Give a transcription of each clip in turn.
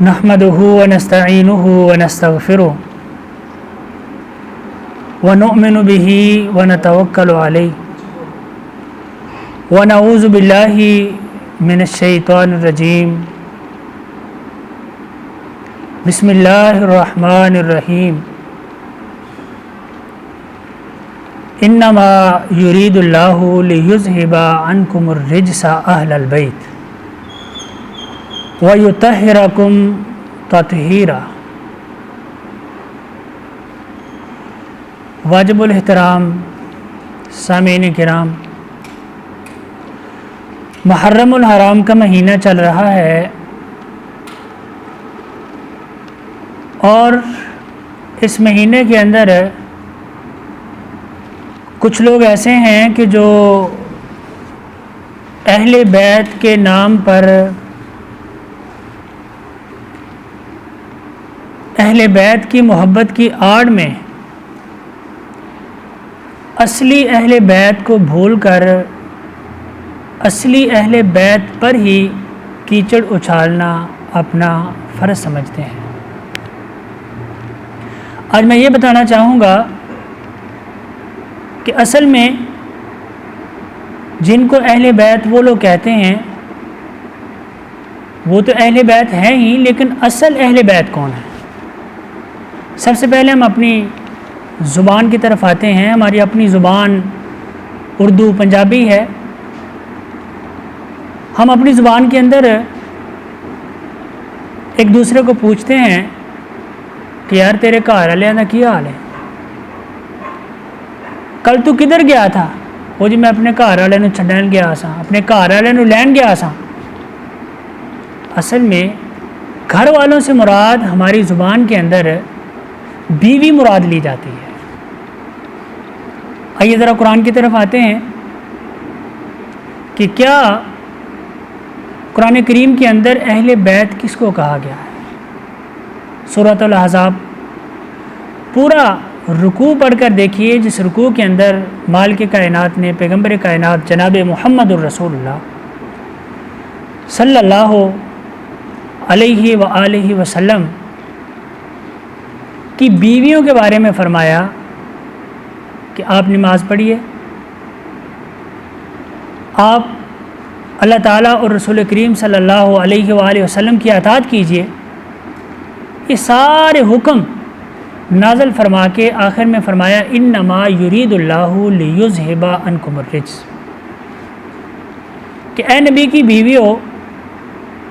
نحمده ونستعینه ونستغفره ونؤمن به ونتوکل علیه ونعوذ باللہ من الشیطان الرجیم بسم اللہ الرحمن الرحیم انما یرید اللہ لیذہب عنکم الرجس اہل البیت وَيُطَهِّرَكُمْ تَطْهِيرًا۔ واجب الاحترام سامعین کرام، محرم الحرام کا مہینہ چل رہا ہے اور اس مہینے کے اندر کچھ لوگ ایسے ہیں کہ جو اہل بیت کے نام پر اہل بیت کی محبت کی آڑ میں اصلی اہل بیت کو بھول کر اصلی اہل بیت پر ہی کیچڑ اچھالنا اپنا فرض سمجھتے ہیں۔ آج میں یہ بتانا چاہوں گا کہ اصل میں جن کو اہل بیت وہ لوگ کہتے ہیں وہ تو اہل بیت ہیں ہی، لیکن اصل اہل بیت کون ہے؟ سب سے پہلے ہم اپنی زبان کی طرف آتے ہیں۔ ہماری اپنی زبان اردو پنجابی ہے۔ ہم اپنی زبان کے اندر ایک دوسرے کو پوچھتے ہیں کہ یار تیرے گھر والے کا کیا حال ہے، کل تو کدھر گیا تھا؟ وہ جی میں اپنے گھر والے نو چھڈن گیا سا، اپنے گھر والے نو لین گیا سا۔ اصل میں گھر والوں سے مراد ہماری زبان کے اندر بیوی مراد لی جاتی ہے۔ آئیے ذرا قرآن کی طرف آتے ہیں کہ کیا قرآن کریم کے اندر اہل بیت کس کو کہا گیا ہے۔ سورۃ الاحزاب پورا رکوع پڑھ کر دیکھیے، جس رکوع کے اندر مالک کائنات نے پیغمبر کائنات جناب محمد الرسول اللہ صلی اللہ علیہ وآلہ وسلم کی بیویوں کے بارے میں فرمایا کہ آپ نماز پڑھیے، آپ اللہ تعالیٰ اور رسول کریم صلی اللہ علیہ وآلہ وسلم کی اطاعت کیجیے۔ یہ سارے حکم نازل فرما کے آخر میں فرمایا انما یرید اللہ لیذہب عنکم الرجس، کہ اے نبی کی بیویوں،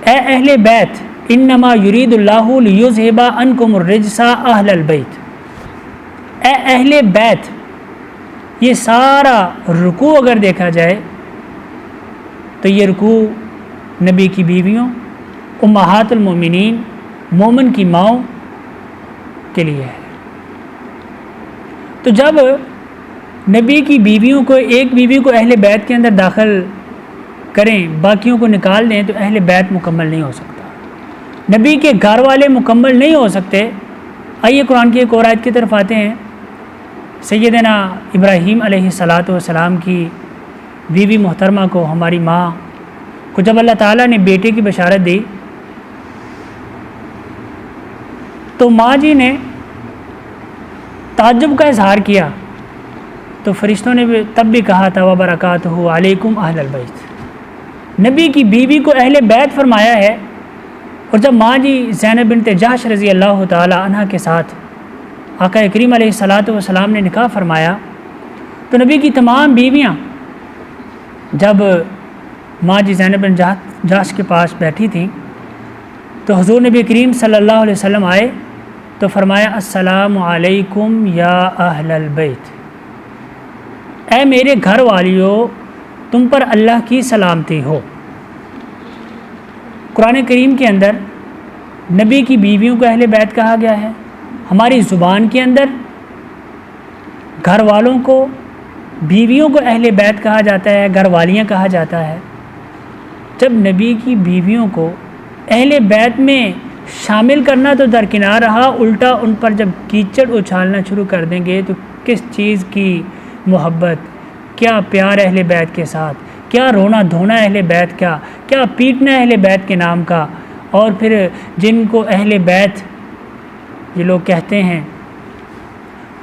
اے اہل بیت، انما یرید اللہ لیذہب عنکم الرجس اہل البیت، اے اہل بیت۔ یہ سارا رکوع اگر دیکھا جائے تو یہ رکوع نبی کی بیویوں، امہات المومنین، مومن کی ماؤں کے لیے ہے۔ تو جب نبی کی بیویوں کو، ایک بیوی کو اہل بیت کے اندر داخل کریں، باقیوں کو نکال دیں، تو اہل بیت مکمل نہیں ہو سکتا، نبی کے گھر والے مکمل نہیں ہو سکتے۔ آئیے قرآن کی ایک اور آیت کی طرف آتے ہیں۔ سیدنا ابراہیم علیہ السلام کی بیوی محترمہ کو، ہماری ماں کو جب اللہ تعالیٰ نے بیٹے کی بشارت دی تو ماں جی نے تعجب کا اظہار کیا، تو فرشتوں نے تب بھی کہا تھا وبرکاتہ علیکم اہل البیت، نبی کی بیوی کو اہل بیت فرمایا ہے۔ اور جب ماں جی زینب بنت جحش رضی اللہ تعالی عنہ کے ساتھ آقا کریم علیہ السلام نے نکاح فرمایا، تو نبی کی تمام بیویاں جب ماں جی زینب بن جحش کے پاس بیٹھی تھیں تو حضور نبی کریم صلی اللہ علیہ وسلم آئے تو فرمایا السلام علیکم یا اہل البیت، اے میرے گھر والیوں، تم پر اللہ کی سلامتی ہو۔ قرآن کریم کے اندر نبی کی بیویوں کو اہل بیت کہا گیا ہے، ہماری زبان کے اندر گھر والوں کو، بیویوں کو اہل بیت کہا جاتا ہے، گھر والیاں کہا جاتا ہے۔ جب نبی کی بیویوں کو اہل بیت میں شامل کرنا تو درکنار رہا، الٹا ان پر جب کیچڑ اچھالنا شروع کر دیں گے تو کس چیز کی محبت، کیا پیار اہل بیت کے ساتھ، کیا رونا دھونا اہل بیت کا، کیا پیٹنا اہل بیت کے نام کا، اور پھر جن کو اہل بیت یہ لوگ کہتے ہیں،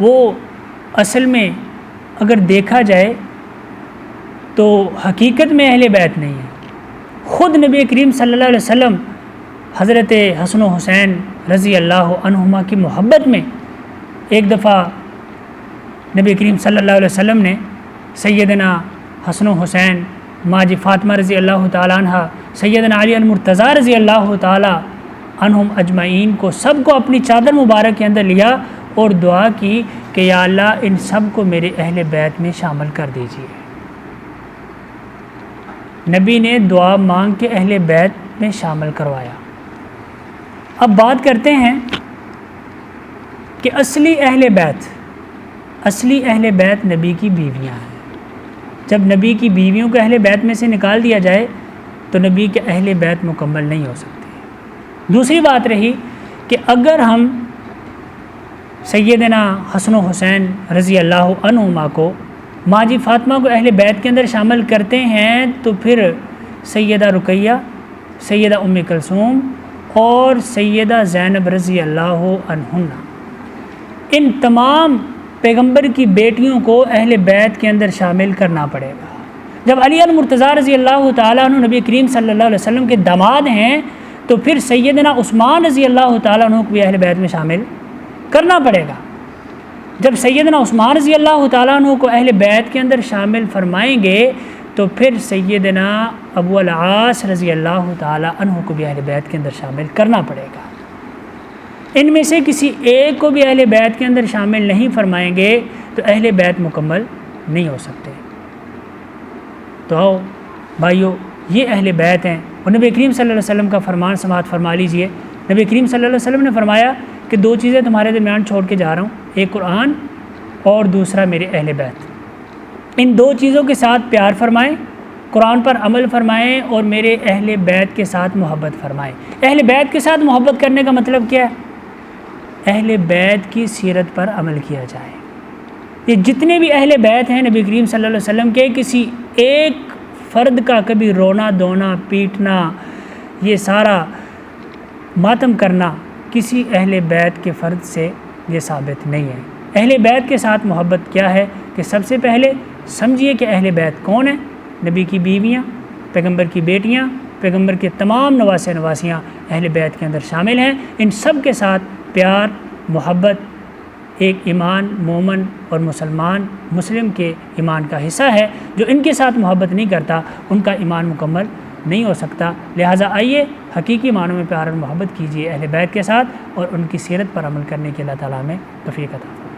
وہ اصل میں اگر دیکھا جائے تو حقیقت میں اہل بیت نہیں ہے۔ خود نبی کریم صلی اللہ علیہ وسلم حضرت حسن و حسین رضی اللہ عنہما کی محبت میں ایک دفعہ نبی کریم صلی اللہ علیہ وسلم نے سیدنا حسن و حسین، ماجی فاطمہ رضی اللہ تعالیٰ عنہ، سیدنا علی المرتضیٰ رضی اللہ تعالیٰ عنہم اجمعین کو سب کو اپنی چادر مبارک کے اندر لیا اور دعا کی کہ یا اللہ ان سب کو میرے اہل بیت میں شامل کر دیجیے۔ نبی نے دعا مانگ کے اہل بیت میں شامل کروایا۔ اب بات کرتے ہیں کہ اصلی اہل بیت نبی کی بیویاں ہیں۔ جب نبی کی بیویوں کو اہل بیت میں سے نکال دیا جائے تو نبی کے اہل بیت مکمل نہیں ہو سکتے۔ دوسری بات رہی کہ اگر ہم سیدنا حسن و حسین رضی اللہ عنہما کو، ماجی فاطمہ کو اہل بیت کے اندر شامل کرتے ہیں تو پھر سیدہ رقیہ، سیدہ ام کلثوم اور سیدہ زینب رضی اللہ عنہن، ان تمام پیغمبر کی بیٹیوں کو اہل بیت کے اندر شامل کرنا پڑے گا۔ جب علی المرتضیٰ رضی اللہ تعالیٰ عنہ نبی کریم صلی اللہ علیہ وسلم کے داماد ہیں تو پھر سیدنا عثمان رضی اللہ تعالیٰ عنہ کو بھی اہل بیت میں شامل کرنا پڑے گا۔ جب سیدنا عثمان رضی اللہ تعالیٰ عنہ کو اہل بیت کے اندر شامل فرمائیں گے تو پھر سیدنا ابو العاص رضی اللہ تعالیٰ عنہ کو بھی اہل بیت کے اندر شامل کرنا پڑے گا۔ ان میں سے کسی ایک کو بھی اہل بیت کے اندر شامل نہیں فرمائیں گے تو اہل بیت مکمل نہیں ہو سکتے۔ تو آؤ بھائیو، یہ اہل بیت ہیں اور نبی کریم صلی اللہ علیہ وسلم کا فرمان سماعت فرما لیجئے۔ نبی کریم صلی اللہ علیہ وسلم نے فرمایا کہ دو چیزیں تمہارے درمیان چھوڑ کے جا رہا ہوں، ایک قرآن اور دوسرا میرے اہل بیت۔ ان دو چیزوں کے ساتھ پیار فرمائیں، قرآن پر عمل فرمائیں اور میرے اہل بیت کے ساتھ محبت فرمائیں۔ اہل بیت کے ساتھ محبت کرنے کا مطلب کیا ہے؟ اہل بیت کی سیرت پر عمل کیا جائے۔ یہ جتنے بھی اہل بیت ہیں نبی کریم صلی اللہ علیہ وسلم کے، کسی ایک فرد کا کبھی رونا دھونا پیٹنا، یہ سارا ماتم کرنا کسی اہل بیت کے فرد سے یہ ثابت نہیں ہے۔ اہل بیت کے ساتھ محبت کیا ہے کہ سب سے پہلے سمجھیے کہ اہل بیت کون ہیں؟ نبی کی بیویاں، پیغمبر کی بیٹیاں، پیغمبر کے تمام نواسے نواسیاں اہل بیت کے اندر شامل ہیں۔ ان سب کے ساتھ پیار محبت ایک ایمان مومن اور مسلم کے ایمان کا حصہ ہے۔ جو ان کے ساتھ محبت نہیں کرتا ان کا ایمان مکمل نہیں ہو سکتا۔ لہٰذا آئیے حقیقی معنوں میں پیار اور محبت کیجیے اہل بیت کے ساتھ اور ان کی سیرت پر عمل کرنے کے اللہ تعالیٰ میں توفیق عطا فرمائے۔